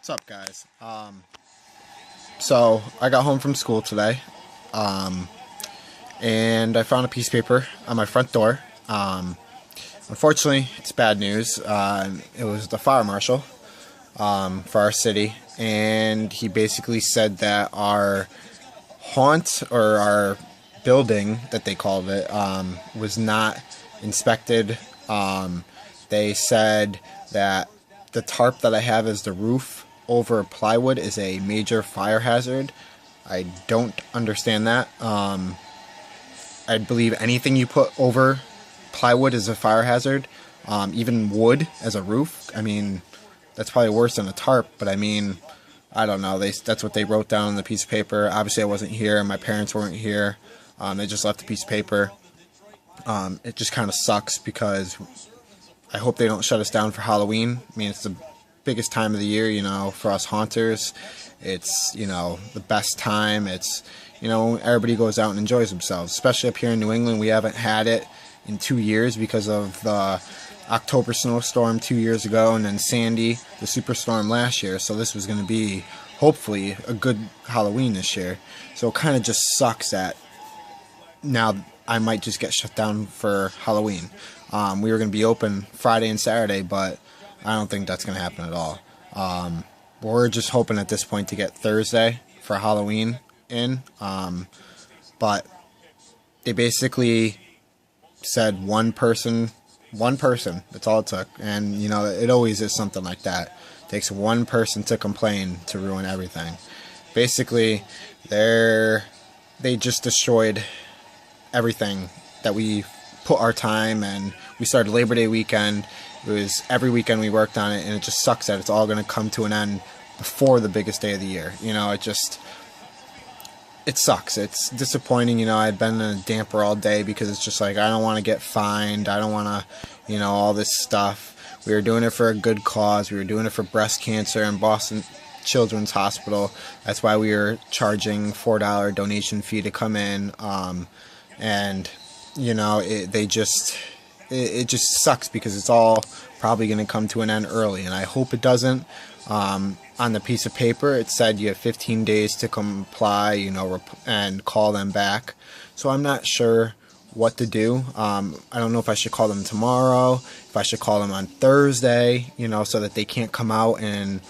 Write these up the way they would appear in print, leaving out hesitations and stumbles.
What's up, guys? So I got home from school today, um, and I found a piece of paper on my front door. Unfortunately, it's bad news. It was the fire marshal for our city, and he basically said that our haunt or our building that they called it was not inspected. They said that the tarp that I have as the roof over plywood is a major fire hazard. I don't understand that. I believe anything you put over plywood is a fire hazard. Even wood as a roof. I mean, that's probably worse than a tarp, but I mean, I don't know. That's what they wrote down on the piece of paper. Obviously, I wasn't here. My parents weren't here. They just left the piece of paper. It just kind of sucks because I hope they don't shut us down for Halloween. I mean, it's the biggest time of the year, for us haunters. It's, the best time. It's, everybody goes out and enjoys themselves. Especially up here in New England, we haven't had it in 2 years because of the October snowstorm 2 years ago and then Sandy, the superstorm last year. So this was going to be, hopefully, a good Halloween this year. So it kind of just sucks that now I might just get shut down for Halloween. We were going to be open Friday and Saturday, but I don't think that's going to happen at all. We're just hoping at this point to get Thursday for Halloween in. But they basically said one person, that's all it took. And, it always is something like that. It takes one person to complain to ruin everything. Basically, they just destroyed everything that we put our time, and we started Labor Day weekend. It was every weekend we worked on it, and it just sucks that it's all going to come to an end before the biggest day of the year. It sucks. It's disappointing. I've been in a damper all day because it's just like, I don't want to get fined. I don't want to, all this stuff. We were doing it for a good cause. We were doing it for breast cancer in Boston Children's Hospital. That's why we were charging $4 donation fee to come in. And it just sucks because it's all probably going to come to an end early, and I hope it doesn't. On the piece of paper, it said you have 15 days to comply, and call them back. So I'm not sure what to do. I don't know if I should call them tomorrow, if I should call them on Thursday, so that they can't come out and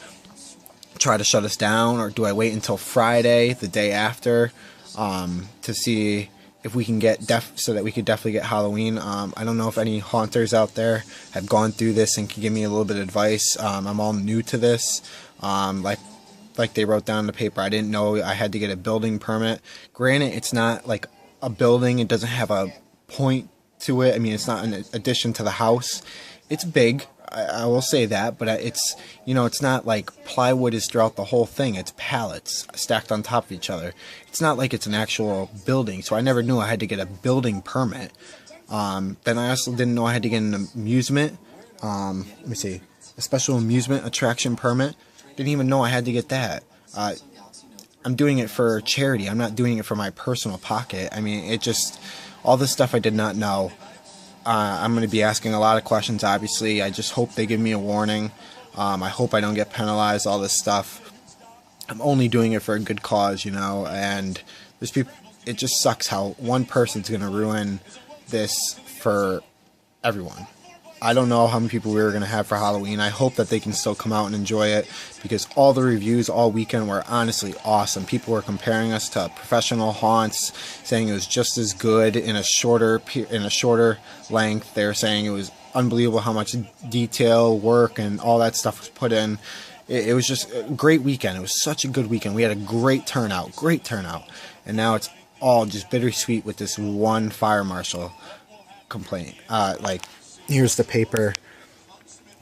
try to shut us down, or do I wait until Friday, the day after, to see if we can get so that we could definitely get Halloween. I don't know if any haunters out there have gone through this and can give me a little bit of advice. I'm all new to this. Like they wrote down in the paper, I didn't know I had to get a building permit. Granted, it's not like a building. It doesn't have a point to it. I mean, it's not an addition to the house. It's big. I will say that, but it's, it's not like plywood is throughout the whole thing. It's pallets stacked on top of each other. It's not like it's an actual building, so I never knew I had to get a building permit. Then I also didn't know I had to get an amusement, let me see, a special amusement attraction permit. Didn't even know I had to get that. I'm doing it for charity. I'm not doing it for my personal pocket. I mean, all this stuff I did not know. I'm going to be asking a lot of questions, obviously. I just hope they give me a warning. I hope I don't get penalized, all this stuff. I'm only doing it for a good cause, and there's people. It just sucks how one person's going to ruin this for everyone. I don't know how many people we were going to have for Halloween. I hope that they can still come out and enjoy it, because all the reviews all weekend were honestly awesome. People were comparing us to professional haunts, saying it was just as good in a shorter length. They were saying it was unbelievable how much detail, work, and all that stuff was put in. It was just a great weekend. It was such a good weekend. We had a great turnout, and now it's all just bittersweet with this one fire marshal complaint. Here's the paper.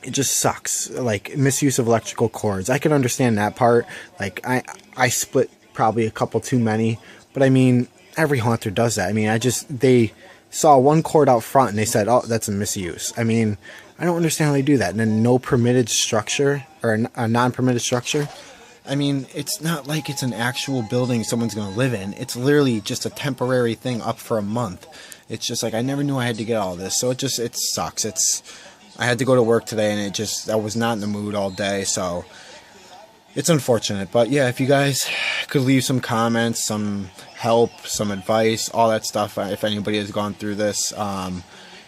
It just sucks. Like, misuse of electrical cords. I can understand that part. Like, I split probably a couple too many. But, I mean, every haunter does that. I mean, they saw one cord out front and they said, oh, that's a misuse. I mean, I don't understand how they do that. And then no permitted structure, or a non-permitted structure. I mean, it's not like it's an actual building someone's going to live in. It's literally just a temporary thing up for a month. It's just like, I never knew I had to get all this. So it sucks. I had to go to work today, and I was not in the mood all day. So it's unfortunate. But yeah, if you guys could leave some comments, some help, some advice, all that stuff, if anybody has gone through this,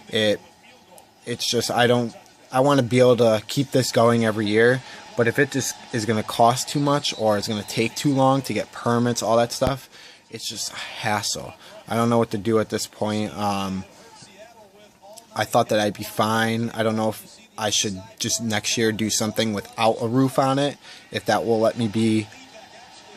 it's just I want to be able to keep this going every year. But if it just is going to cost too much, or it's going to take too long to get permits, all that stuff, it's just a hassle. I don't know what to do at this point. I thought that I'd be fine. I don't know if I should just next year do something without a roof on it, if that will let me be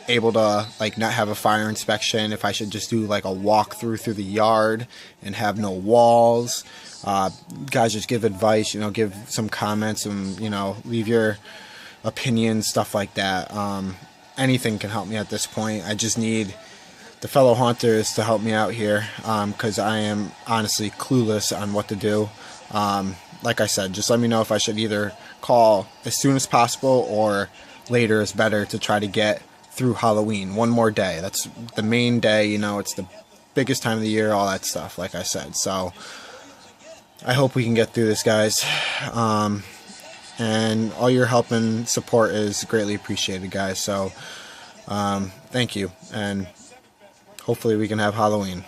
able to like not have a fire inspection, if I should just do like a walkthrough through the yard and have no walls. Guys, just give advice, give some comments, and leave your opinions, stuff like that. Anything can help me at this point. I just need the fellow haunters to help me out here, because I am honestly clueless on what to do. Like I said, just let me know if I should either call as soon as possible or later is better, to try to get through Halloween. One more day. That's the main day, it's the biggest time of the year, all that stuff, like I said. So I hope we can get through this, guys. And all your help and support is greatly appreciated, guys. So thank you, and hopefully we can have Halloween.